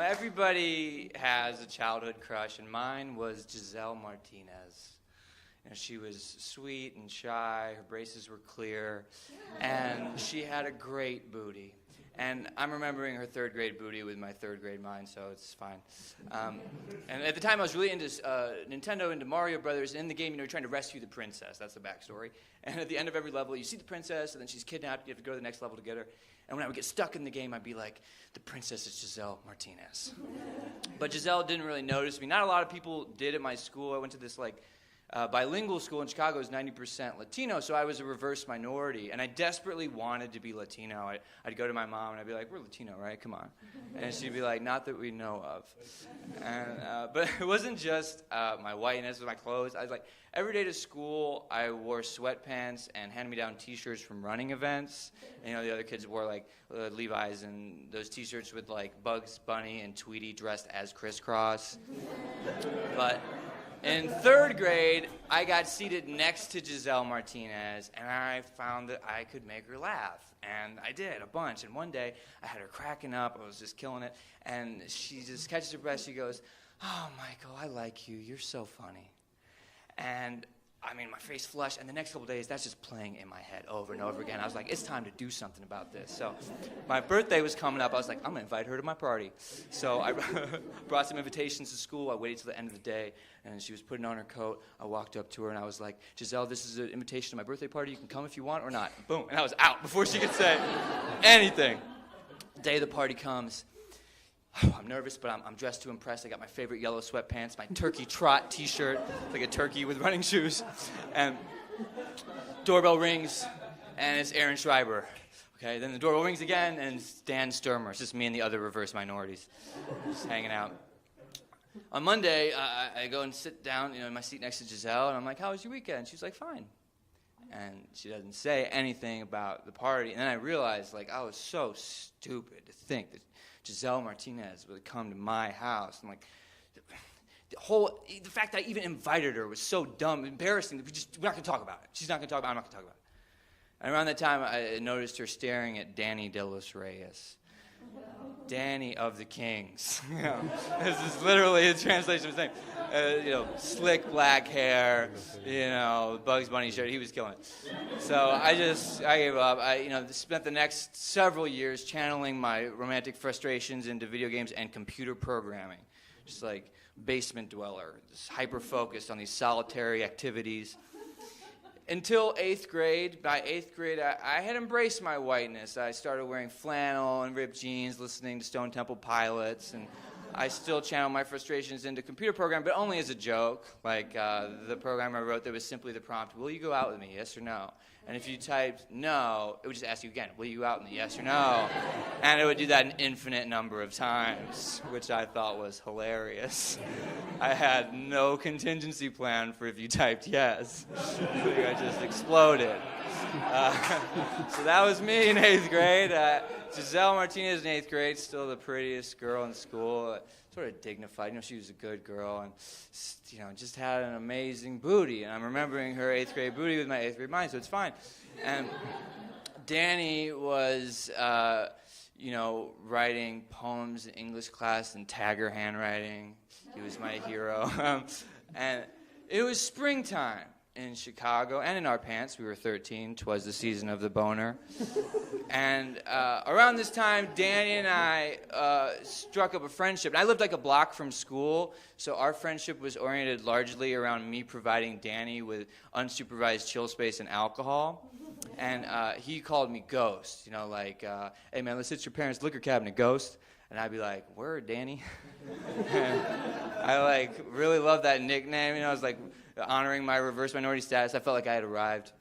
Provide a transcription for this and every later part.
everybody has a childhood crush, and mine was Giselle Martinez. She was sweet and shy, her braces were clear, and she had a great booty. And I'm remembering her third grade booty with my third grade mind, so it's fine. And at the time, I was really into Nintendo, into Mario Brothers. In the game, you're trying to rescue the princess. That's the backstory. And at the end of every level, you see the princess, and then she's kidnapped. You have to go to the next level to get her. And when I would get stuck in the game, I'd be like, the princess is Giselle Martinez. But Giselle didn't really notice me. Not a lot of people did at my school. I went to this, bilingual school in Chicago. Is 90% Latino, so I was a reverse minority, and I desperately wanted to be Latino. I'd go to my mom, and I'd be like, we're Latino, right? Come on. And she'd be like, not that we know of. And, but it wasn't just my whiteness with my clothes. I was like, every day to school, I wore sweatpants and hand-me-down T-shirts from running events. And, the other kids wore, Levi's and those T-shirts with, Bugs Bunny and Tweety dressed as Crisscross. But in third grade, I got seated next to Giselle Martinez, and I found that I could make her laugh. And I did, a bunch. And one day, I had her cracking up. I was just killing it. And she just catches her breath. She goes, oh, Michael, I like you. You're so funny. And my face flushed, and the next couple days, that's just playing in my head over and over again. I was like, it's time to do something about this. So my birthday was coming up. I was like, I'm going to invite her to my party. So I brought some invitations to school. I waited till the end of the day, and she was putting on her coat. I walked up to her, and I was like, Giselle, this is an invitation to my birthday party. You can come if you want or not. Boom. And I was out before she could say anything. The day of the party comes. I'm nervous, but I'm dressed to impress. I got my favorite yellow sweatpants, my turkey trot T-shirt, like a turkey with running shoes. And doorbell rings, and it's Aaron Schreiber. Okay, then the doorbell rings again, and it's Dan Sturmer. It's just me and the other reverse minorities just hanging out. On Monday, I go and sit down, in my seat next to Giselle, and I'm like, how was your weekend? She's like, fine. And she doesn't say anything about the party. And then I realized, I was so stupid to think that Giselle Martinez would come to my house. And the fact that I even invited her was so dumb, embarrassing. We're not going to talk about it. She's not going to talk about it. I'm not going to talk about it. And around that time, I noticed her staring at Danny De Los Reyes. Danny of the Kings. This is literally a translation of his name. Slick black hair, Bugs Bunny shirt. He was killing it. So I gave up. I spent the next several years channeling my romantic frustrations into video games and computer programming. Just like basement dweller, just hyper-focused on these solitary activities. Until 8th grade. By 8th grade, I had embraced my whiteness. I started wearing flannel and ripped jeans, listening to Stone Temple Pilots, and I still channel my frustrations into computer programming, but only as a joke. The program I wrote that was simply the prompt, will you go out with me, yes or no? And if you typed no, it would just ask you again, will you go out with me, yes or no? And it would do that an infinite number of times, which I thought was hilarious. I had no contingency plan for if you typed yes. I just exploded. So that was me in 8th grade. Giselle Martinez in 8th grade, still the prettiest girl in school, sort of dignified. She was a good girl and, just had an amazing booty. And I'm remembering her 8th grade booty with my 8th grade mind, so it's fine. And Danny was, writing poems in English class in Tagger handwriting. He was my hero. And it was springtime in Chicago and in our pants. We were 13. 'Twas the season of the boner. And around this time, Danny and I struck up a friendship. And I lived a block from school, so our friendship was oriented largely around me providing Danny with unsupervised chill space and alcohol. And he called me Ghost, hey man, let's hit your parents' liquor cabinet, Ghost. And I'd be like, word, Danny. I really loved that nickname. I was honoring my reverse minority status. I felt like I had arrived.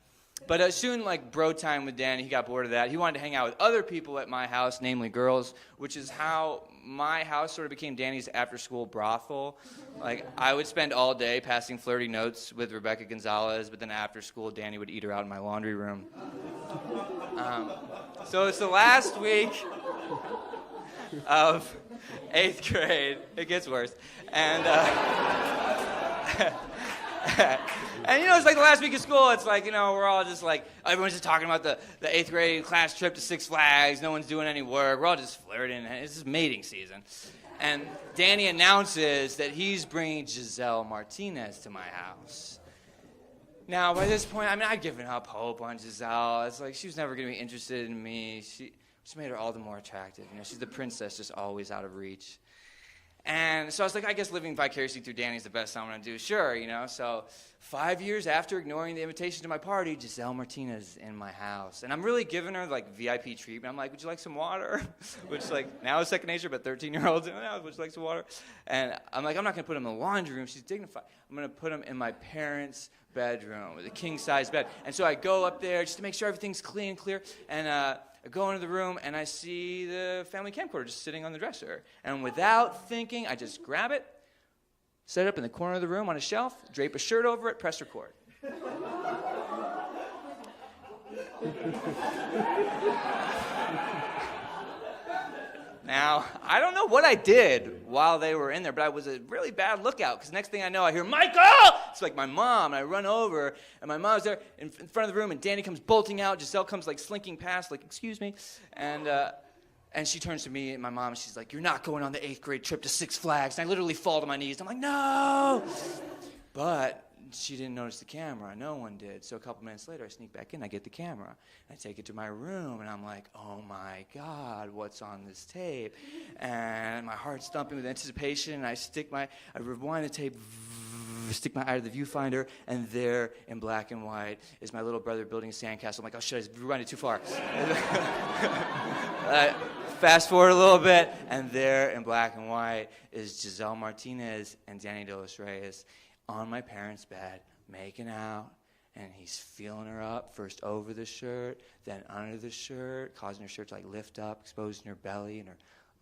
But soon, bro time with Danny, he got bored of that. He wanted to hang out with other people at my house, namely girls, which is how my house sort of became Danny's after-school brothel. I would spend all day passing flirty notes with Rebecca Gonzalez, but then after school, Danny would eat her out in my laundry room. So it's the last week of 8th grade. It gets worse. And And, it's like the last week of school. It's like, we're all just like, everyone's just talking about the 8th grade class trip to Six Flags. No one's doing any work. We're all just flirting. It's just mating season. And Danny announces that he's bringing Giselle Martinez to my house. Now, by this point, I've given up hope on Giselle. It's like she was never going to be interested in me. She made her all the more attractive. She's the princess, just always out of reach. And so I was like, I guess living vicariously through Danny is the best I'm going to do. Sure, So 5 years after ignoring the invitation to my party, Giselle Martinez is in my house. And I'm really giving her, VIP treatment. I'm like, would you like some water? Which, now is second nature, but 13-year-olds, would you like some water? And I'm like, I'm not going to put him in the laundry room. She's dignified. I'm going to put him in my parents' bedroom with a king-size bed. And so I go up there just to make sure everything's clean and clear. And I go into the room, and I see the family camcorder just sitting on the dresser. And without thinking, I just grab it, set it up in the corner of the room on a shelf, drape a shirt over it, press record. Now, I don't know what I did while they were in there, but I was a really bad lookout, because next thing I know, I hear, Michael! It's like my mom, and I run over, and my mom's there in front of the room, and Danny comes bolting out, Giselle comes, slinking past, excuse me, and she turns to me and my mom, and she's like, you're not going on the 8th grade trip to Six Flags, and I literally fall to my knees. I'm like, no! But she didn't notice the camera. No one did. So a couple minutes later, I sneak back in. I get the camera. I take it to my room, and I'm like, oh, my God, what's on this tape? And my heart's thumping with anticipation, and I rewind the tape, stick my eye to the viewfinder, and there, in black and white, is my little brother building a sandcastle. I'm like, oh, shit, I rewinded too far. Fast forward a little bit, and there, in black and white, is Giselle Martinez and Danny De Los Reyes on my parents' bed, making out, and he's feeling her up, first over the shirt, then under the shirt, causing her shirt to lift up, exposing her belly and her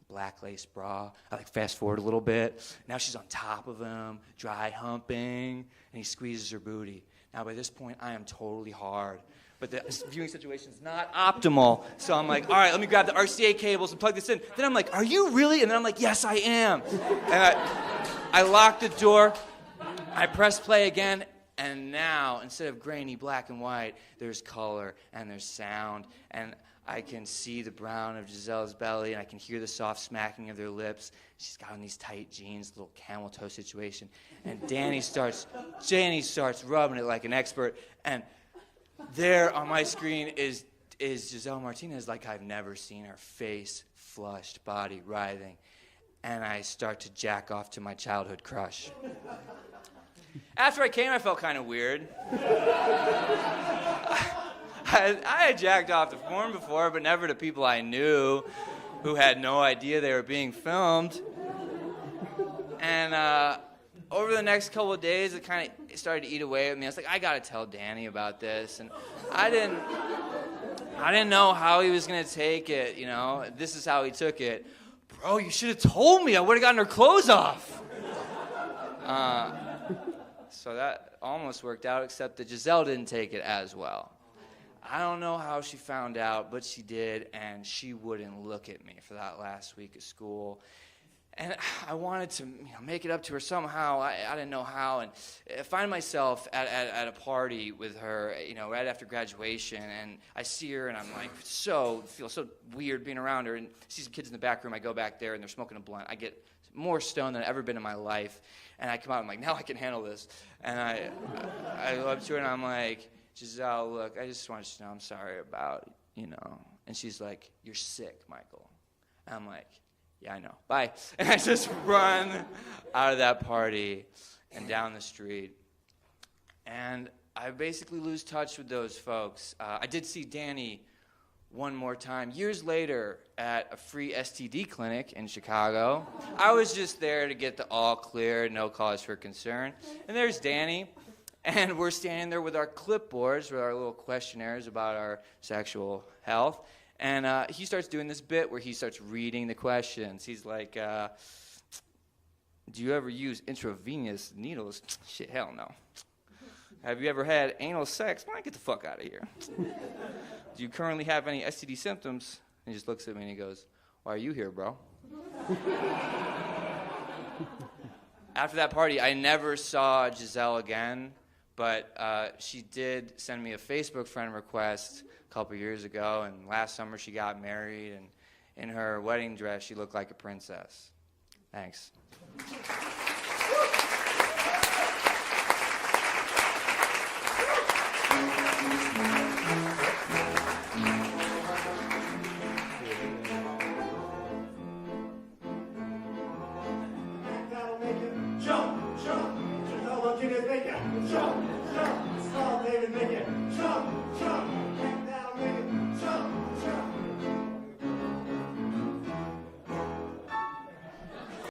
black lace bra. I fast forward a little bit. Now she's on top of him, dry humping, and he squeezes her booty. Now by this point, I am totally hard. But the viewing situation is not optimal. So I'm like, all right, let me grab the RCA cables and plug this in. Then I'm like, are you really? And then I'm like, yes, I am. And I lock the door. I press play again, and now, instead of grainy black and white, there's color and there's sound, and I can see the brown of Giselle's belly, and I can hear the soft smacking of their lips. She's got on these tight jeans, little camel toe situation, and Danny starts rubbing it like an expert, and there on my screen is Giselle Martinez like I've never seen her, face flushed, body writhing, and I start to jack off to my childhood crush. After I came, I felt kind of weird. I had jacked off to porn before, but never to people I knew who had no idea they were being filmed. And over the next couple of days, it kind of started to eat away at me. I was like, I got to tell Danny about this. And I didn't know how he was going to take it, This is how he took it. Bro, you should have told me. I would have gotten her clothes off. So that almost worked out, except that Giselle didn't take it as well. I don't know how she found out, but she did, and she wouldn't look at me for that last week of school. And I wanted to make it up to her somehow. I didn't know how. And I find myself at a party with her, right after graduation, and I see her, and I'm feel so weird being around her. And I see some kids in the back room. I go back there, and they're smoking a blunt. I get more stoned than I've ever been in my life. And I come out, I'm like, now I can handle this. And I go up to her, and I'm like, Giselle, look, I just want you to know I'm sorry about, And she's like, you're sick, Michael. And I'm like, yeah, I know. Bye. And I just run out of that party and down the street. And I basically lose touch with those folks. I did see Danny one more time, years later, at a free STD clinic in Chicago. I was just there to get the all clear, no cause for concern. And there's Danny, and we're standing there with our clipboards, with our little questionnaires about our sexual health. And he starts doing this bit where he starts reading the questions. He's like, do you ever use intravenous needles? Shit, hell no. Have you ever had anal sex? Man, get the fuck out of here. Do you currently have any STD symptoms? And he just looks at me and he goes, why are you here, bro? after that party, I never saw Giselle again, but she did send me a Facebook friend request a couple years ago, and last summer she got married, and in her wedding dress, she looked like a princess. Thanks. Jump, jump, David, make it. Jump, jump, David, make it. Jump, jump.